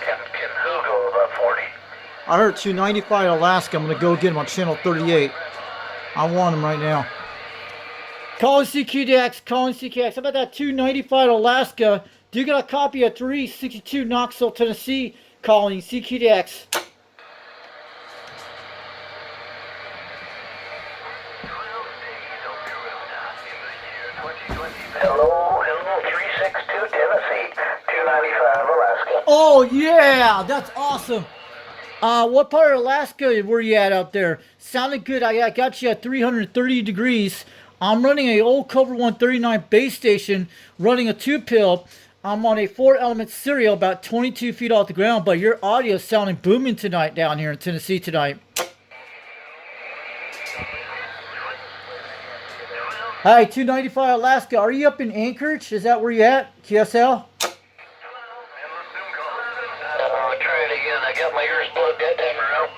Can who go above 40? I heard 295 Alaska. I'm going to go get him on channel 38. I want him right now. Calling CQDX, calling CQDX. How about that 295 Alaska? Do you got a copy of 362 Knoxville, Tennessee? Calling CQDX. Hello, 362 Tennessee, 295 Alaska. Oh yeah, that's awesome. What part of Alaska were you at out there? Sounded good. I got you at 330 degrees. I'm running a old Cobra 139 base station, running a 2-pill. I'm on a 4-element serial about 22 feet off the ground, but your audio is sounding booming tonight down here in Tennessee tonight. Hi, 295 Alaska. Are you up in Anchorage? Is that where you at? QSL? Try it again. I got my ears plugged that time around.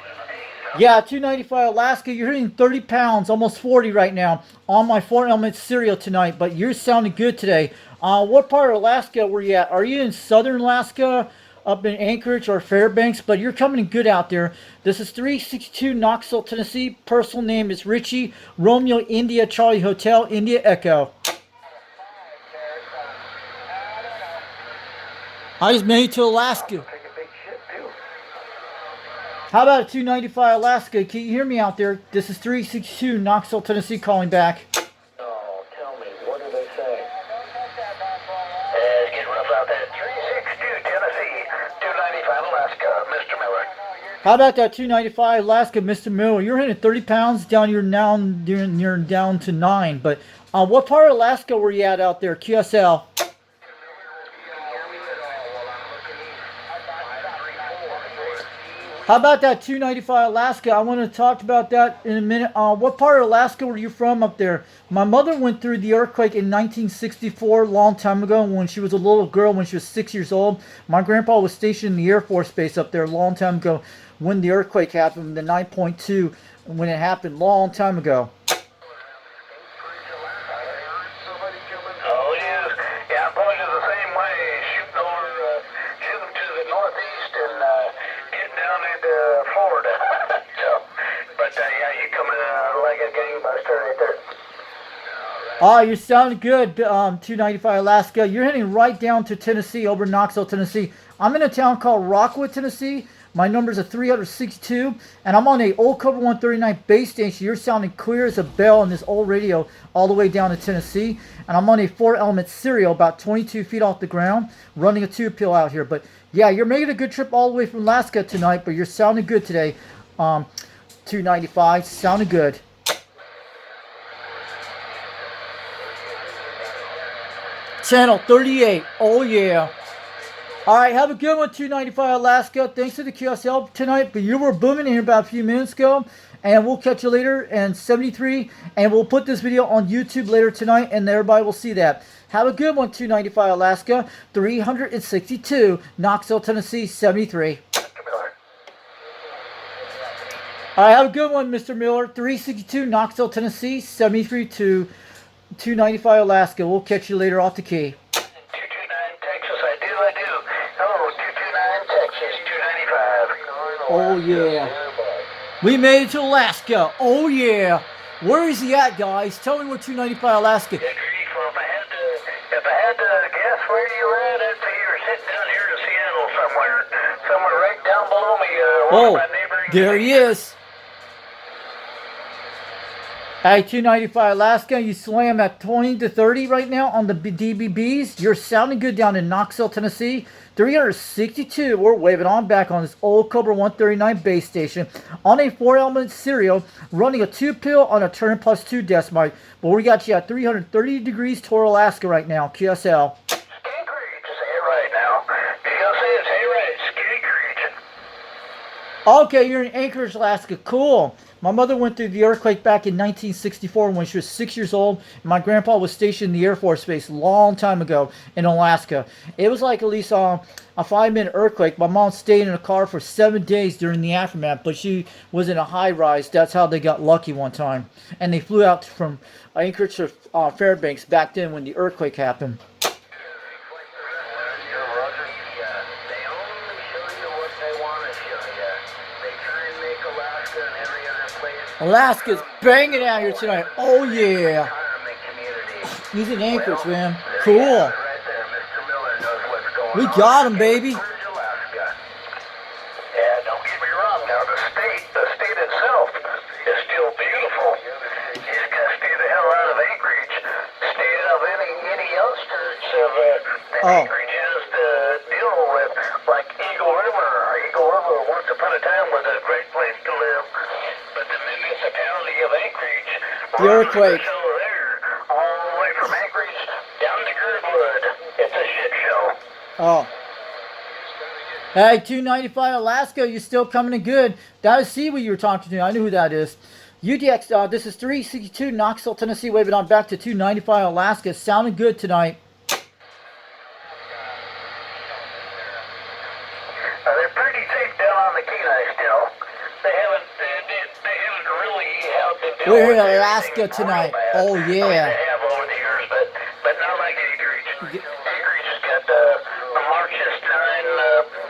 Yeah, 295 Alaska. You're hitting 30 pounds, almost 40 right now, on my 4-element serial tonight, but you're sounding good today. What part of Alaska were you at? Are you in southern Alaska, up in Anchorage or Fairbanks? But you're coming in good out there. This is 362 Knoxville, Tennessee. Personal name is Richie. Romeo, India, Charlie Hotel, India Echo. I just made it to Alaska. How about 295 Alaska? Can you hear me out there? This is 362 Knoxville, Tennessee calling back. Oh, tell me, what do they say? It's getting rough out there. 362 Tennessee, 295 Alaska, Mr. Miller. How about that 295 Alaska, Mr. Miller? You're hitting 30 pounds down. You're down to 9. But what part of Alaska were you at out there? QSL. How about that 295 Alaska? I want to talk about that in a minute. What part of Alaska were you from up there? My mother went through the earthquake in 1964, a long time ago, when she was a little girl, when she was 6 years old. My grandpa was stationed in the Air Force Base up there a long time ago when the earthquake happened, the 9.2, when it happened, long time ago. Oh, yes. Yeah, I'm probably the same way, shooting to the northeast and getting down into Florida. Yeah, you come in like a gangbuster right there. Oh, you sound good, 295 Alaska. You're heading right down to Tennessee, over Knoxville, Tennessee. I'm in a town called Rockwood, Tennessee. My number's a 362, and I'm on a old Cobra 139 base station. You're sounding clear as a bell on this old radio all the way down to Tennessee. And I'm on a 4-element serial about 22 feet off the ground, running a 2-pill out here. But yeah, you're making a good trip all the way from Alaska tonight, but you're sounding good today. 295, sounding good. Channel 38, oh yeah. All right, have a good one, 295 Alaska. Thanks to the QSL tonight, but you were booming in here about a few minutes ago, and we'll catch you later in 73, and we'll put this video on YouTube later tonight, and everybody will see that. Have a good one, 295 Alaska, 362 Knoxville, Tennessee, 73. All right, have a good one, Mr. Miller, 362 Knoxville, Tennessee, 73 to 295 Alaska. We'll catch you later off the key. 229 Texas, I do. Hello, 229 Texas, 295. Oh, yeah. We made it to Alaska. Oh, yeah. Where is he at, guys? Tell me where 295 Alaska. Good grief, well, if I had to guess where you were at, I'd say you were sitting down here in Seattle somewhere right down below me. Oh, there he is. Hey, 295 Alaska, you slam at 20 to 30 right now on the DBBs. You're sounding good down in Knoxville, Tennessee. 362. We're waving on back on this old Cobra 139 base station on a 4-element serial, running a 2-pill on a turn plus 2 decimite. But we got you at 330 degrees toward Alaska right now, QSL. Skate Ridge, say it right now. You gotta say it, say it right, Skate Ridge. Okay, you're in Anchorage, Alaska. Cool. My mother went through the earthquake back in 1964 when she was 6 years old. My grandpa was stationed in the Air Force Base a long time ago in Alaska. It was like at least a 5-minute earthquake. My mom stayed in a car for 7 days during the aftermath, but she was in a high-rise. That's how they got lucky one time. And they flew out from Anchorage to Fairbanks back then when the earthquake happened. want to show you. They try and make Alaska and every other place. Alaska's banging out here tonight. Oh yeah. Retirement community. He's in Anchorage, man. There Cool. you have it right there. Mr. Miller knows what's going We on. got him, baby. Anchorage, Alaska. Yeah, don't get me wrong. Now the state itself is still beautiful. You just gotta stay the hell out of Anchorage. Stay out of any outskirts of Anchorage has to deal with, like Eagle River. Eagle River, once upon a time, was a great place to live, but the municipality of Anchorage, The earthquake. runs the show there, all the way from Anchorage down to Girdwood. It's a shit show. Oh. Hey, 295 Alaska, you're still coming in good. That is C what you were talking to. I knew who that is. UDX, this is 362 Knoxville, Tennessee, waving on back to 295 Alaska. Sounding good tonight. They're pretty safe down on the Kenai still. They haven't really had to deal We're with in Alaska anything tonight. real bad. Oh, I mean, yeah. they have over the years, but not like Anchorage. Anchorage has got the Marches 9,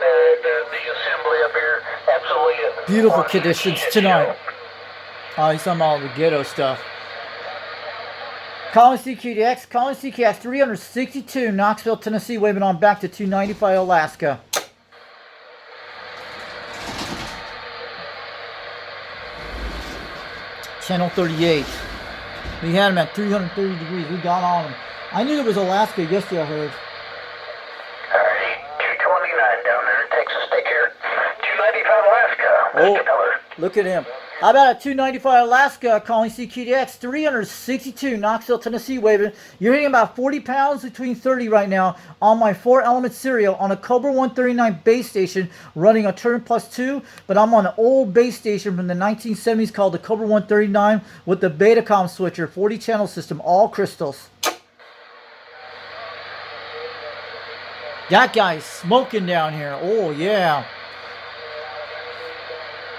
the assembly up here. Absolutely. Beautiful awesome conditions shit tonight. show. Oh, he's talking about all the ghetto stuff. Calling CQDX, calling CKS 362 Knoxville, Tennessee, waving on back to 295 Alaska. Channel 38. We had him at 330 degrees. We got on him. I knew it was Alaska yesterday, I heard. Alrighty, 229 down there in Texas. Take care. 295 Alaska. Oh. Mr. Miller. Look at him. How about at 295 Alaska, calling CQDX 362 Knoxville, Tennessee, waving. You're hitting about 40 pounds between 30 right now on my 4-element serial on a Cobra 139 base station running a turn plus 2, but I'm on an old base station from the 1970s called the Cobra 139 with the Betacom switcher, 40 channel system, all crystals. That guy's smoking down here. Oh, yeah.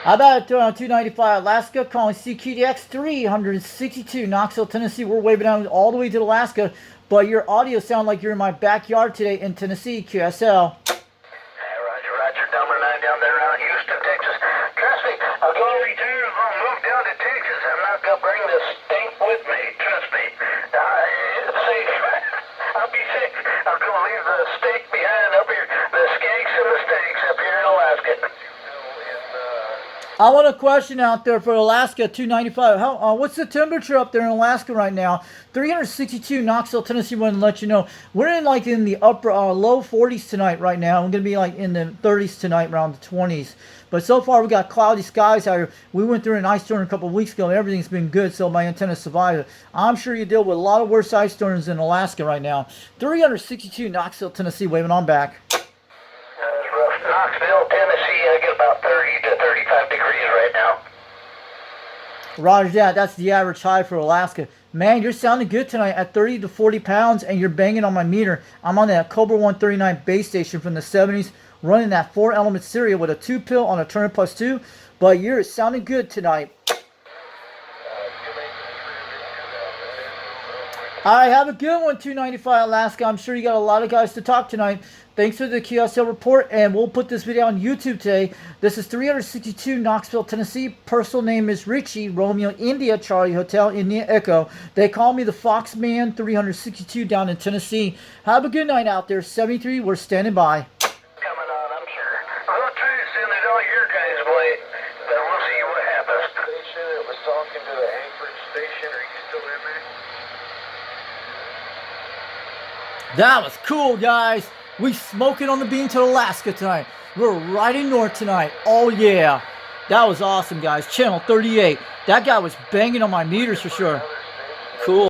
How about at 295 Alaska, calling CQDX 362 Knoxville, Tennessee. We're waving down all the way to Alaska, but your audio sounds like you're in my backyard today in Tennessee, QSL. Roger. Number 9 down there around Houston, Texas. Trust me, I'm going to retire. I'm going to move down to Texas. I'm not going to bring this stink with me. Trust me. It's safe. I'll be safe. I'm going to leave the steak behind up here. The skanks and the steaks up here in Alaska. I want a question out there for Alaska 295. What's the temperature up there in Alaska right now? 362 Knoxville, Tennessee. Want to let you know we're in the upper low 40s tonight right now. We're gonna be like in the 30s tonight, around the 20s. But so far we got cloudy skies out here. We went through an ice storm a couple of weeks ago, and everything's been good. So my antenna survived it. I'm sure you deal with a lot of worse ice storms in Alaska right now. 362 Knoxville, Tennessee. Waving on back. Rough. Knoxville, Tennessee. I get about 30 to 35 degrees right now. Roger that. That's the average high for Alaska. Man, you're sounding good tonight at 30 to 40 pounds, and you're banging on my meter. I'm on that Cobra 139 base station from the 70s, running that 4-element serial with a 2-pill on a turn plus 2. But you're sounding good tonight. All right, have a good one, 295 Alaska. I'm sure you got a lot of guys to talk tonight. Thanks for the QSL report, and we'll put this video on YouTube today. This is 362 Knoxville, Tennessee. Personal name is Richie, Romeo, India, Charlie, Hotel, India, Echo. They call me the Fox Man, 362 down in Tennessee. Have a good night out there. 73, we're standing by. Coming on, I'm sure. We'll try to send it all your guys' way, but we'll see what happens. Station that was talking to the Anchorage station, are you still in there? That was cool, guys. We smoking on the bean to Alaska tonight. We're riding north tonight. Oh, yeah. That was awesome, guys. Channel 38. That guy was banging on my meters for sure.